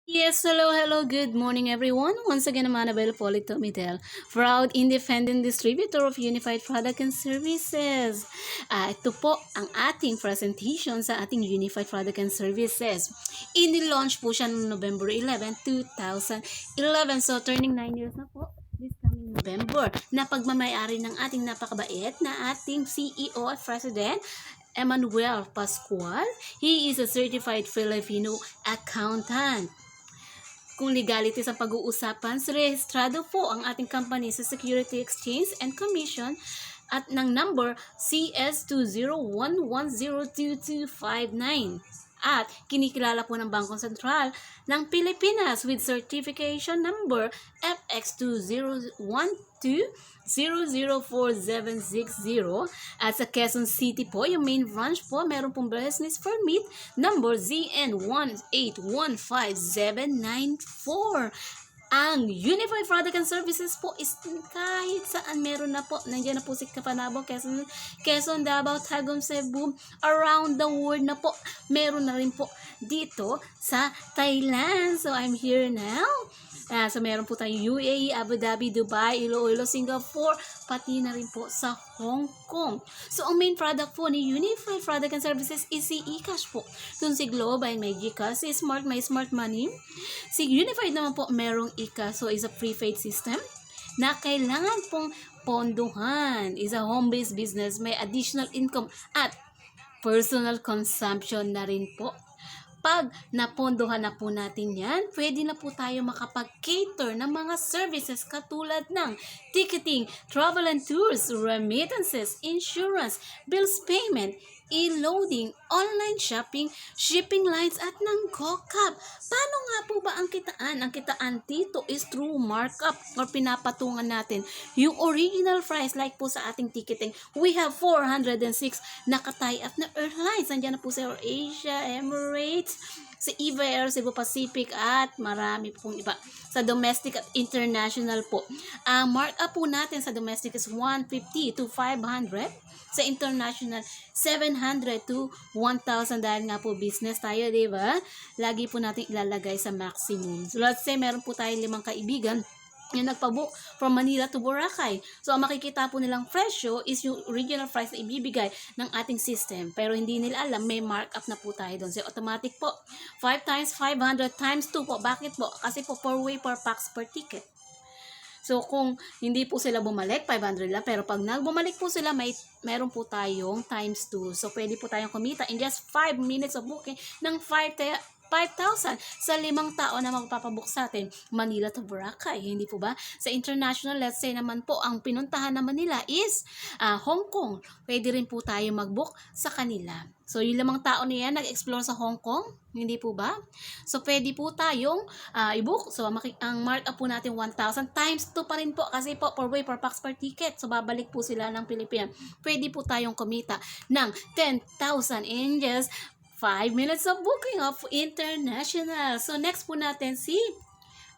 Yes, hello, good morning everyone. Once again, I'm Annabelle Polito Midel, proud independent distributor of Unified Product and Services. Ito po ang ating presentation sa ating Unified Product and Services. Ini-launch po siya noong November 11, 2011. So, turning 9 years na po this coming November na pagmamayari ng ating napakabait na ating CEO at President, Emmanuel Pascual. He is a certified Filipino accountant. Kung legality sa pag-uusapan, rehistrado po ang ating company sa Security Exchange and Commission at ng number CS201102259 at kinikilala po ng Bangko Sentral ng Pilipinas with certification number FX2012004760 at sa Quezon City po, yung main branch po, meron pong business permit number ZN1815794. Ang Unified Product and Services po is kahit saan meron na po. Nandiyan na po si Capanabo, Quezon, Davao, Tagum, Cebu, around the world na po. Meron na rin po dito sa Thailand. So, I'm here now. So, meron po tayong UAE, Abu Dhabi, Dubai, Iloilo, Singapore, pati na rin po sa Hong Kong. So, ang main product po ni Unified Product and Services is si eCash po. Kung si Globe ay may GCash, si Smart may Smart Money. Si Unified naman po merong eCash, so is a prepaid system na kailangan pong ponduhan. Is a home-based business, may additional income at personal consumption na rin po. Pag napondohan na po natin yan, pwede na po tayo makapag-cater ng mga services katulad ng ticketing, travel and tours, remittances, insurance, bills payment, e-loading, online shopping, shipping lines at ng GoCap. Paano nga po ba ang kitaan? Ang kitaan dito is through markup or pinapatungan natin yung original price like po sa ating ticketing. We have 406 naka-tie up na airlines. Nandiyan na po sa AirAsia, Emirates, sa EVA Air, Cebu Pacific at marami pong iba. Sa domestic at international po. Ang markup po natin sa domestic is 150 to 500. Sa international, 700 to 1,000 dahil nga po business tayo, di ba? Lagi po natin ilalagay sa maximum. So let's say meron po tayong 5 kaibigan yung nagpabook from Manila to Boracay. So, ang makikita po nilang presyo is yung original price na ibibigay ng ating system. Pero hindi nila alam, may markup na po tayo doon. So, automatic po. 5 times 500 times 2 po. Bakit po? Kasi po per way, per pax, per ticket. So, kung hindi po sila bumalik, 500 lang. Pero pag nagbumalik po sila, meron po tayong times 2. So, pwede po tayong kumita in just 5 minutes of booking ng 5,000 sa 5 tao na magpapabook sa atin, Manila to Boracay. Hindi po ba? Sa international, let's say naman po, ang pinuntahan naman nila is Hong Kong. Pwede rin po tayo mag-book sa kanila. So, yung 5 tao na yan, nag-explore sa Hong Kong, hindi po ba? So, pwede po tayong i-book. So, ang markup po natin 1,000 times 2 pa rin po kasi po per way, per pax, per ticket. So, babalik po sila ng Pilipinas. Pwede po tayong kumita ng 10,000 in just 5 minutes of booking of international. So, next po natin si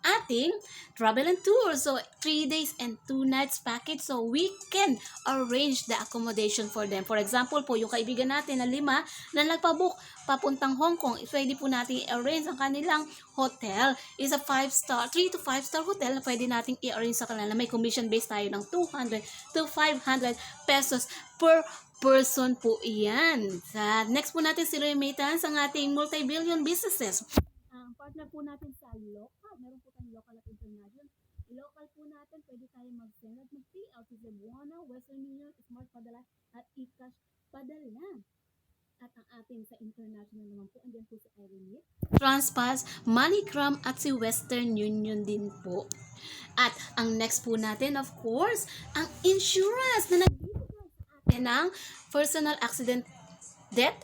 ating travel and tour. So, 3 days and 2 nights package. So, we can arrange the accommodation for them. For example po, yung kaibigan natin na 5 na nagpabook papuntang Hong Kong, pwede po natin i-arrange ang kanilang hotel. Is a 5-star, 3 to 5-star hotel na pwede natin i-arrange sa kanila. May commission based tayo ng 200 to 500 pesos per person po iyan. Sa next po natin si remittance ang ating multi-billion businesses. Ang partner po natin sa local, meron po tayong local at international. Local po natin, pwede tayo mag-send at mag-payout sa Cebuana, Western Union, Smart Padala at eCash Padala. At ang ating sa international naman po, andyan po si iRemit, Transpass, MoneyGram at si Western Union din po. At ang next po natin, of course, ang insurance na nagbibigay sa atin ng personal accident death,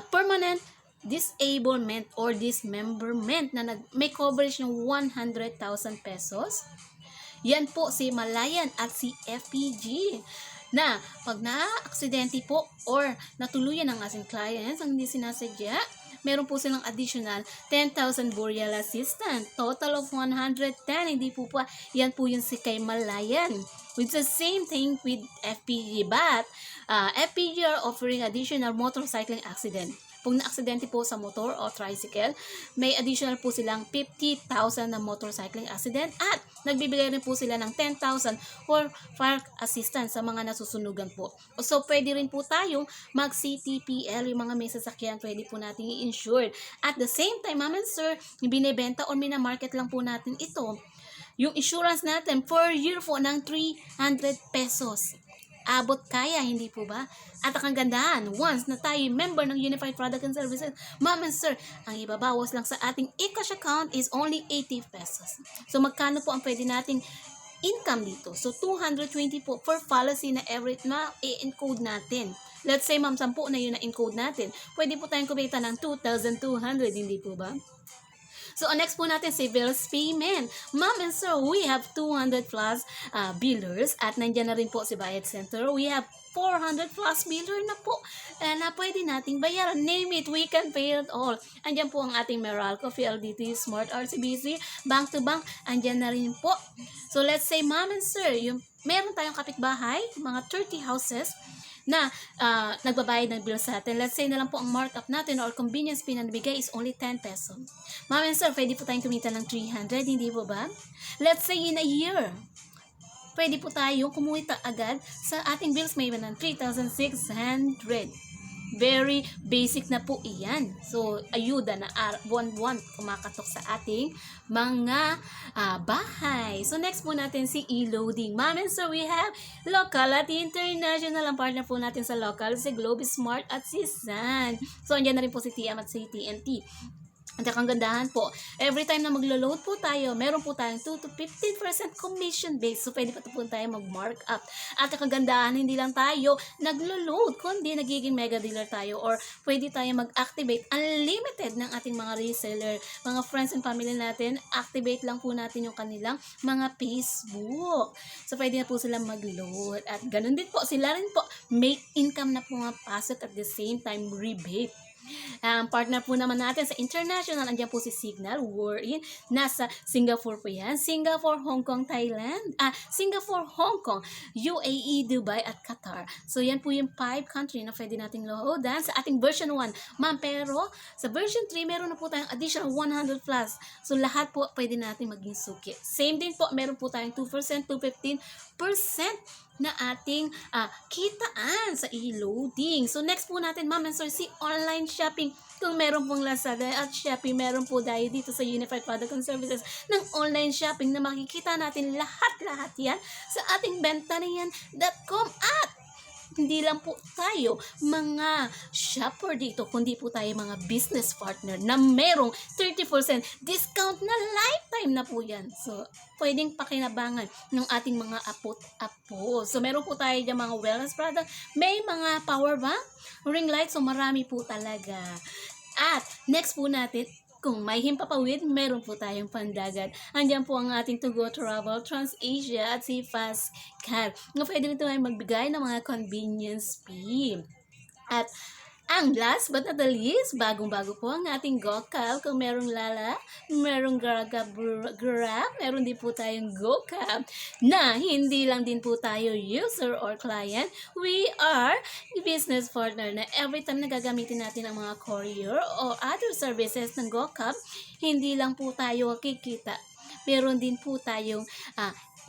permanent disablement or dismemberment na may coverage ng 100,000 pesos. Yan po si Malayan at si FPG na pag na-aksidente po or natuluyan ng ating clients ang hindi sinasadya, meron po silang additional 10,000 burial assistance. Total of 110. Hindi po pa. Yan po yung si kay Malayan. With the same thing with FPG. But, FPG are offering additional motorcycling accident Kung na-aksidente po sa motor o tricycle, may additional po silang 50,000 na motorcycling accident at nagbibigay rin po sila ng 10,000 for fire assistance sa mga nasusunugan po. So, pwede rin po tayong mag-CTPL, yung mga may sasakyan, pwede po natin i-insure. At the same time, ma'am and sir, binibenta or minamarket lang po natin ito. Yung insurance natin per year po ng 300 pesos. Abot kaya, hindi po ba? At ang gandahan, once na tayo member ng Unified Product and Services, ma'am and sir, ang ibabawas lang sa ating e-cash account is only 80 pesos. So magkano po ang pwede nating income dito? So 220 po per policy na every na i-encode natin. Let's say ma'am, 10 na yun na encode natin. Pwede po tayong kumita ng 2,200, hindi po ba? So, next po natin si bills payment. Ma'am and sir, we have 200 plus billers at nandyan na rin po si Bayad Center. We have 400 plus biller na po na pwede nating bayaran. Name it, we can pay it all. Andyan po ang ating Meralco, PLDT, Smart RCBC, Bank to Bank. Andyan na rin po. So, let's say, ma'am and sir, meron tayong kapitbahay, mga 30 houses, na nagbabayad ng bill sa atin. Let's say na lang po ang markup natin or convenience fee na nabigay is only 10 pesos. Ma'am and sir, pwede po tayong kumita ng 300, hindi po ba? Let's say in a year, pwede po tayong kumita agad sa ating bills may ng 3,600. Very basic na po iyan. So, ayuda na buwan-buwan kumakatok sa ating mga bahay. So, next po natin si e-loading. Ma'am and sir, we have local at international. Ang partner po natin sa local, si Globe Smart at si Sun. So, andyan na rin po si TM at si TNT. At ang gandahan po, every time na maglo-load po tayo, meron po tayong 2 to 15% commission base. So, pwede pa po tayo mag-mark up. At ang kagandahan, hindi lang tayo naglo-load, kundi nagiging mega dealer tayo or pwede tayo mag-activate unlimited ng ating mga reseller, mga friends and family natin. Activate lang po natin yung kanilang mga Facebook. So, pwede na po silang mag-load. At ganun din po, sila rin po, make income na po nga pasok at the same time rebate. Partner po naman natin sa international, andyan po si Signal, wherein nasa Singapore po yan. Singapore, Hong Kong, Thailand, Singapore, Hong Kong, UAE, Dubai, at Qatar. So yan po yung 5 country na pwede nating loadan sa ating version 1. Ma'am, pero sa version 3, meron na po tayong additional 100 plus. So lahat po pwede natin maging suki. Same din po, meron po tayong 2% to 15% na ating kitaan sa e-loading. So next po natin, ma'am and sir, si online shopping. Kung meron pong Lazada at Shopee, meron po tayo dito sa Unified Product and Services ng online shopping na makikita natin lahat-lahat yan sa ating bentanian.com. At hindi lang po tayo mga shopper dito, kundi po tayo mga business partner na merong 30% discount na lifetime na po yan. So, pwedeng pakinabangan ng ating mga apo. So, meron po tayo dyan mga wellness product, may mga power bank, ring light, so marami po talaga. At, next po natin, kung may himpapawid, meron po tayong pandagat. Andiyan po ang ating To Go Travel, TransAsia at si Fast Card. Pwede rin tayo magbigay ng mga convenience fee. At ang last but not the least, bagong-bago po ang ating GoCab. Kung merong Lala, merong Grab, meron din po tayong GoCab na hindi lang din po tayo user or client. We are business partner na every time na gagamitin natin ang mga courier o other services ng GoCab, hindi lang po tayo kikita. Meron din po tayong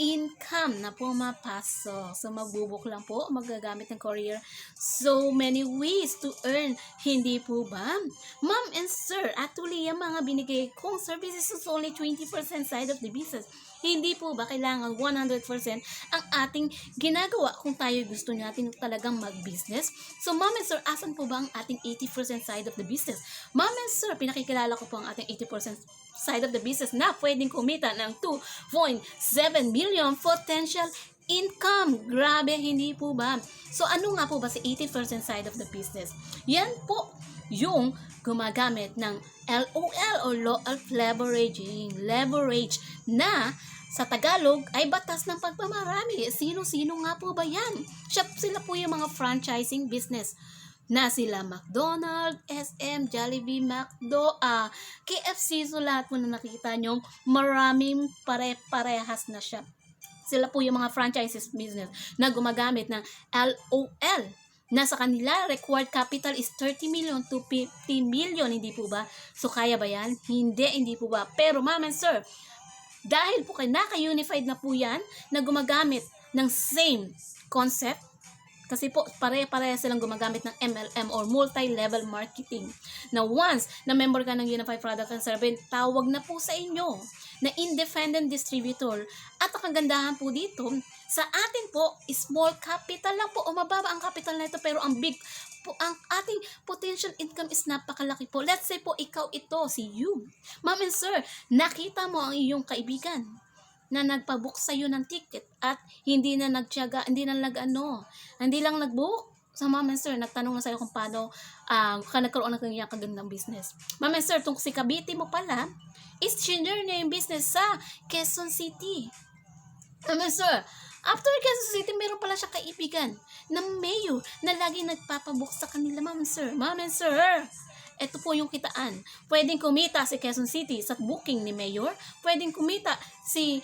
income na pumapasok. So, magbubuk lang po, magagamit ng courier. So, many ways to earn. Hindi po ba? Ma'am and sir, actually, yung mga binigay kong services is only 20% side of the business. Hindi po ba kailangan 100% ang ating ginagawa kung tayo gusto natin talagang mag-business? So, ma'am and sir, asan po ba ang ating 80% side of the business? Ma'am and sir, pinakikilala ko po ang ating 80% side of the business na pwedeng kumita ng 2.7 million potential income. Grabe, hindi po ba? So, ano nga po ba si 80% side of the business? Yan po yung gumagamit ng LOL or Law of Leveraging. Leverage na sa Tagalog ay batas ng pagmamarami. Sino-sino nga po ba yan? Sila po yung mga franchising business na sila McDonald's, SM, Jollibee, McDo, KFC, so lahat po na nakikita nyo, maraming pare-parehas na siya. Sila po yung mga franchises business na gumagamit ng LOL Nasa kanila, required capital is 30 million to 50 million, hindi po ba? So, kaya ba yan? Hindi po ba? Pero, ma'am and sir, dahil po kayo naka-unified na po yan, na gumagamit ng same concept, kasi po, pare-pareha silang gumagamit ng MLM or multi-level marketing. Na once na member ka ng Unified Product and Service, tawag na po sa inyo na independent distributor. At ang kagandahan po dito, sa atin po, small capital lang po o mababa ang capital na ito, pero ang big po, ang ating potential income is napakalaki po. Let's say po, ikaw ito, si you. Ma'am and sir, nakita mo ang iyong kaibigan na nagpabook sa'yo ng ticket at hindi na nagtiyaga, hindi lang nagbook. So, ma'am and sir, nagtanong na sa'yo kung paano ka nagkaroon ng kanyang kagandang business. Ma'am and sir, itong si Cavite mo pala, is senior niya yung business sa Quezon City. Ma'am and sir, after Quezon City, meron pala siya kaibigan na mayor na lagi nagpapabook sa kanila, ma'am and sir. Ma'am and sir, ito po yung kitaan. Pwedeng kumita si Quezon City sa booking ni Mayor. Pwedeng kumita si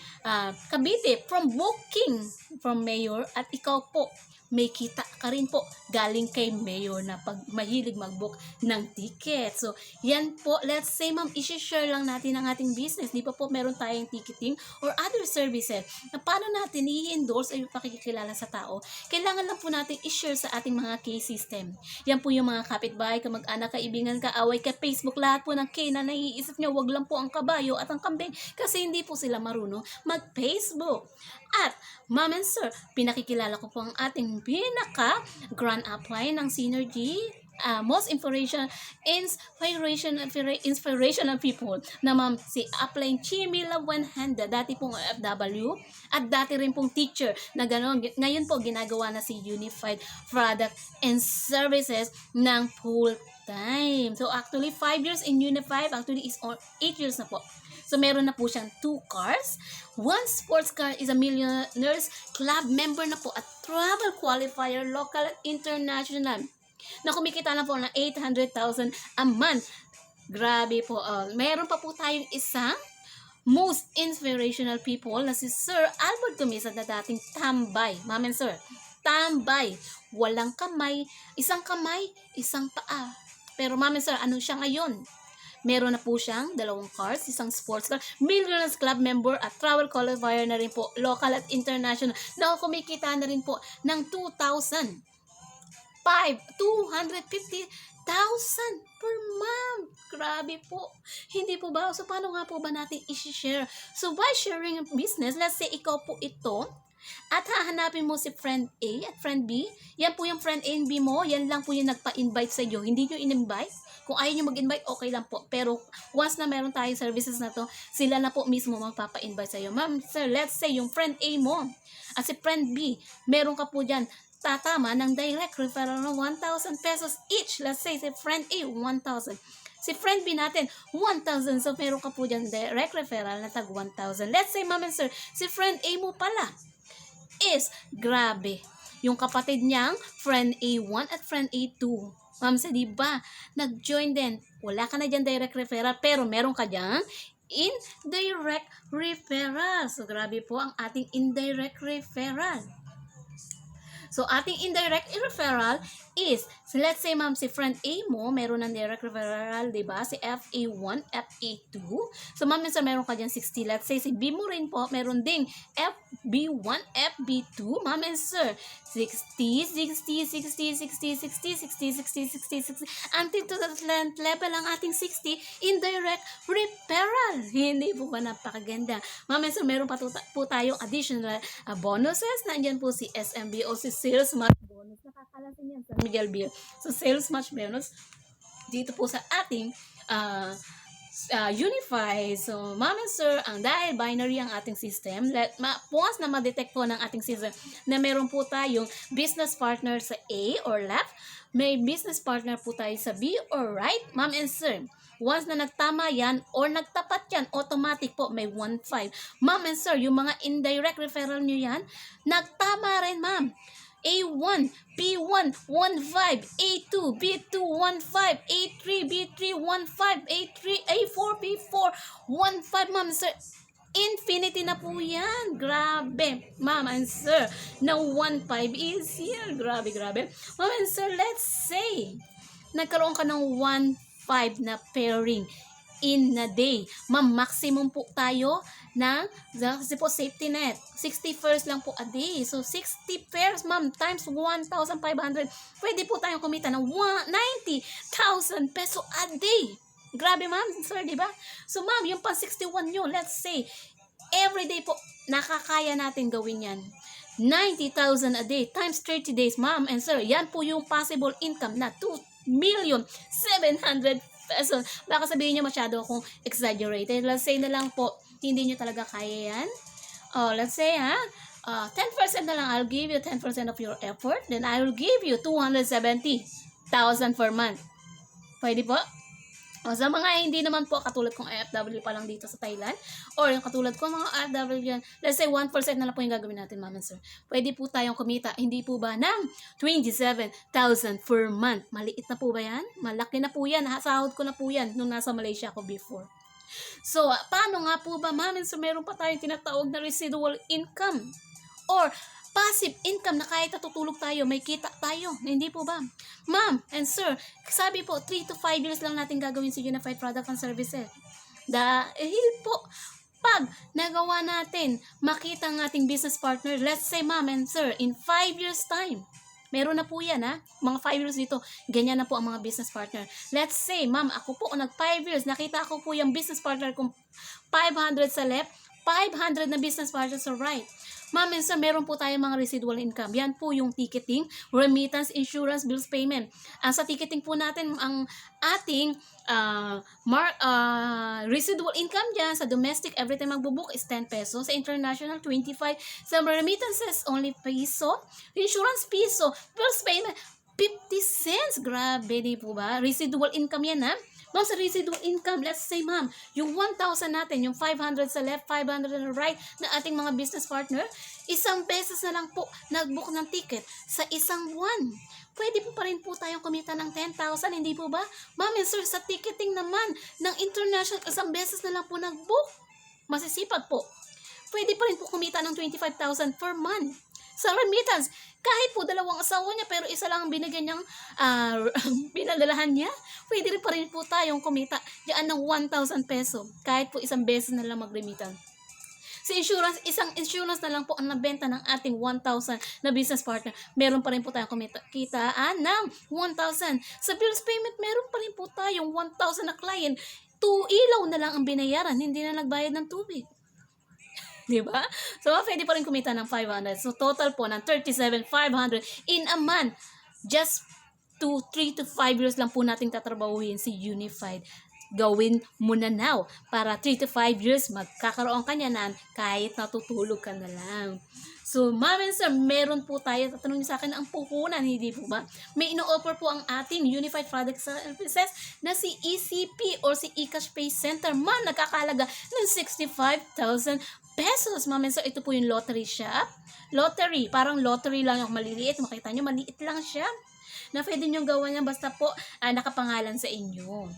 Cavite from booking from Mayor. At ikaw po, may kita ka rin po galing kay Mayor na pag mahilig mag-book ng ticket. So, yan po. Let's say, ma'am, isi-share lang natin ang ating business. Di pa po meron tayong ticketing or other services na paano natin i-endorse ay pakikilala sa tao. Kailangan lang po natin i-share sa ating mga case system. Yan po yung mga kapitbahay, kamag-anak, kaibigan, kaaway, ka Facebook, lahat po ng K na naiisip nyo, wag lang po ang kabayo at ang kambing kasi hindi po sila marunong mag-Facebook. At, ma'am and sir, pinakikilala ko po ang ating pinaka-grand upline ng Synergy, most inspirational people na ma'am si upline Chimi Lawanhanda, dati pong OFW at dati rin pong teacher na gano'n. Ngayon po ginagawa na si Unified Product and Services ng full time. So actually 5 years in Unified, actually is 8 years na po. So, meron na po siyang 2 cars. 1 sports car is a Millionaires Club member na po at travel qualifier, local at international. Na kumikita na po ng 800,000 a month. Grabe po. Meron pa po tayong isang most inspirational people na si Sir Albert Comisad na dating tambay. Ma'am and sir, tambay. Walang kamay, isang paa. Pero ma'am and sir, ano siya ngayon? Meron na po siyang 2 cars, isang sports car, Millionaires Club member at travel qualifier na rin po, local at international. Na kumikita na rin po ng 250,000 per month. Grabe po. Hindi po ba? So, paano nga po ba natin i-share? So, by sharing business, let's say ikaw po ito, at hahanapin mo si friend A at friend B. Yan po yung friend A and B mo. Yan lang po yung nagpa-invite sa iyo. Hindi nyo in-invite. Kung ayaw nyo mag-invite, okay lang po. Pero once na meron tayong services na to, sila na po mismo magpapa-invite sa iyo. Ma'am, sir, let's say yung friend A mo at si friend B, meron ka po dyan tatama ng direct referral ng 1,000 pesos each. Let's say si friend A, 1,000. Si friend B natin, 1,000. So, meron ka po dyan direct referral na tag 1,000. Let's say, ma'am and sir, si friend A mo pala is, grabe, yung kapatid niyang friend A1 at friend A2. Ma'am, sa diba, nag-join din. Wala ka na dyan direct referral, pero meron ka dyan indirect referral. So, grabe po ang ating indirect referral. So, ating indirect referral is, so let's say, ma'am, si friend A mo, meron ng direct referral, diba? Si FA1, FA2. So, ma'am, sir, meron ka dyan 60. Let's say, si B mo rin po, meron ding FB1, FB2. Ma'am and sir, 60, 60, 60, 60, 60, 60, 60, 60, 60. Until to the level ang ating 60, indirect referral. Hindi po ba napakaganda? Ma'am and sir, meron pa po tayong additional bonuses. Nandyan po si SMB o si Sales Match Bonus. Nakakalasin yan sa Miguel Beer. So, Sales Match Bonus dito po sa ating Unify. So, ma'am and sir, ang dahil binary ang ating system, once na ma-detect po ng ating system na meron po tayong business partner sa A or left, may business partner po tayo sa B or right, ma'am and sir. Once na nagtama yan or nagtapat yan, automatic po may 1.5. Ma'am and sir, yung mga indirect referral nyo yan, nagtama rin, ma'am. A1, B1, 1.5, A2, B2, 1.5, A3, B3, 1.5, A3, A4, B4, 1.5, ma'am, sir. Infinity na po yan. Grabe. Ma'am and sir, na 1.5 is here. Grabe, grabe. Ma'am and sir, let's say, nagkaroon ka ng 1.5 na pairing in a day. Ma'am, maximum po tayo ng, kasi po safety net, 60 pairs lang po a day. So, 60 pairs, ma'am, times 1,500. Pwede po tayong kumita ng 90,000 peso a day. Grabe, ma'am, sir, di ba? So, ma'am, yung pang 61 nyo, let's say, everyday po, nakakaya natin gawin yan. 90,000 a day times 30 days, ma'am and sir. Yan po yung possible income na 2,700,000 pesos. Baka sabihin nyo masyado akong exaggerated. Let's say na lang po, hindi nyo talaga kaya yan. Oh, let's say, 10% na lang. I'll give you 10% of your effort. Then I will give you 270,000 per month. Pwede po? O, sa mga hindi naman po katulad kong IFW pa lang dito sa Thailand, or yung katulad ko mga IFW yan, let's say 1% na lang po yung gagawin natin, ma'am and sir. Pwede po tayong kumita, hindi po ba, ng 27,000 per month. Maliit na po ba yan? Malaki na po yan. Sahod ko na po yan nung nasa Malaysia ako before. So, paano nga po ba, ma'am and sir, meron pa tayong tinatawag na residual income or passive income na kahit natutulog tayo, may kita tayo. Hindi po ba? Ma'am and sir, sabi po, 3 to 5 years lang natin gagawin sa Unified Product and Services. Dahil po, pag nagawa natin, makita ng ating business partner, let's say ma'am and sir, in 5 years time, meron na po yan mga 5 years dito, ganyan na po ang mga business partner. Let's say, ma'am, ako po, nag 5 years, nakita ko po yung business partner kong 500 sa left, 500 na business partner sa right. Ma'am and sir, meron po tayong mga residual income. Yan po yung ticketing, remittance, insurance, bills payment. Sa ticketing po natin, ang ating residual income dyan sa domestic, every time magbubook is 10 pesos. Sa international, 25. Sa remittances, only peso. Insurance, peso. Bills payment, 50 cents. Grabe, di po ba? Residual income yan, Ma'am, sa residual income, let's say, ma'am, yung 1,000 natin, yung 500 sa left, 500 on the right na ating mga business partner, isang beses na lang po nag-book ng ticket sa isang buwan. Pwede po pa rin po tayong kumita ng 10,000, hindi po ba? Ma'am and sir, sa ticketing naman ng international, isang beses na lang po nag-book. Masisipag po. Pwede pa rin po kumita ng 25,000 per month. Sa remittance, kahit po dalawang asawa niya pero isa lang ang binigyan niyang pinadalahan niya, pwede rin pa rin po tayong kumita diyan ng 1,000 peso kahit po isang beses na lang mag-remittance. Sa insurance, isang insurance na lang po ang nabenta ng ating 1,000 na business partner. Meron pa rin po tayong kitaan ng 1,000. Sa bills payment, meron pa rin po tayong 1,000 na client. 2 ilaw na lang ang binayaran, hindi na nagbayad ng tubig. Diba? So, pwede pa rin kumita ng 500. So, total po ng 37,500 in a month. Just 3 to 5 years lang po natin tatrabahuhin si Unified. Gawin mo na now. Para 3 to 5 years, magkakaroon ka niya na kahit natutulog ka na lang. So, ma'am and sir, meron po tayo, tatanungin sa akin ang puhunan, hindi po ba? May ino-offer po ang ating Unified Product Services na si ECP or si eCash Pay Center. Ma'am, nagkakalaga ng 65,000 pesos. Ma'am and sir, ito po yung lottery shop. Lottery, parang lottery lang yung maliliit. Makita nyo, maliit lang siya. Na pwede nyo gawa niya basta po nakapangalan sa inyo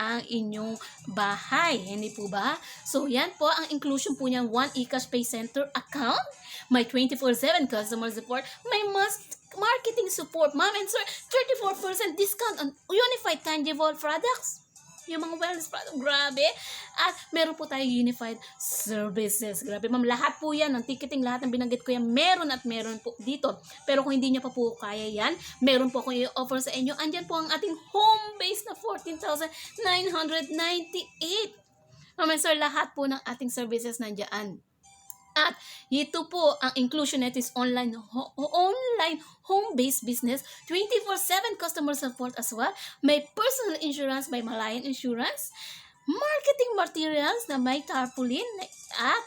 ang inyong bahay. Hindi po ba? So, yan po ang inclusion po niya. 1 eCash Pay Center account. May 24/7 customer support. May marketing support. Ma'am and sir, 34% discount on Unified Tangible Products. Yung mga wellness product, grabe. At meron po tayo Unified Services. Grabe, ma'am. Lahat po yan, ng ticketing, lahat ng binanggit ko yan, meron at meron po dito. Pero kung hindi nyo pa po kaya yan, meron po akong i-offer sa inyo. Andyan po ang ating home base na 14,998. Ma'am and sir, lahat po ng ating services nandiyan. At ito po, ang inclusion net is online home-based business, 24/7 customer support as well. May personal insurance by Malayan Insurance, marketing materials na may tarpaulin at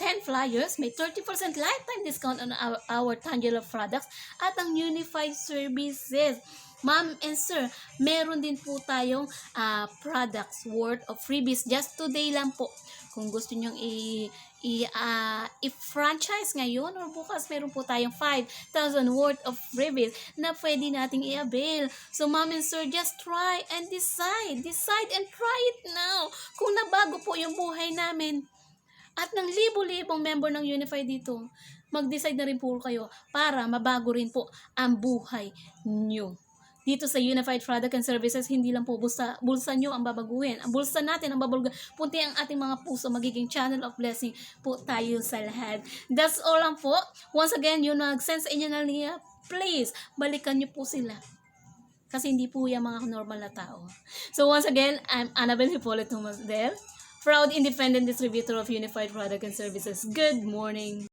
10 flyers, may 30% lifetime discount on our tangible products at ang Unified Services. Ma'am and sir, meron din po tayong products worth of freebies just today lang po. Kung gusto nyong i-franchise ngayon or bukas, meron po tayong 5,000 worth of freebies na pwede nating i-avail. So, ma'am and sir, just try and decide. Decide and try it now. Kung nabago po yung buhay namin, at ng libo-libong member ng Unified dito. Mag-decide na rin po kayo para mabago rin po ang buhay nyo. Dito sa Unified Product and Services, hindi lang po bulsa nyo ang babaguhin. Ang bulsa natin ang babaguhin. Punti ang ating mga puso, magiging channel of blessing po tayo sa lahat. That's all lang po. Once again, yun nag-send sa inyo na niya, please, balikan nyo po sila. Kasi hindi po yung mga normal na tao. So once again, I'm Annabel Hippolyto Masdel, proud independent distributor of Unified Product and Services. Good morning.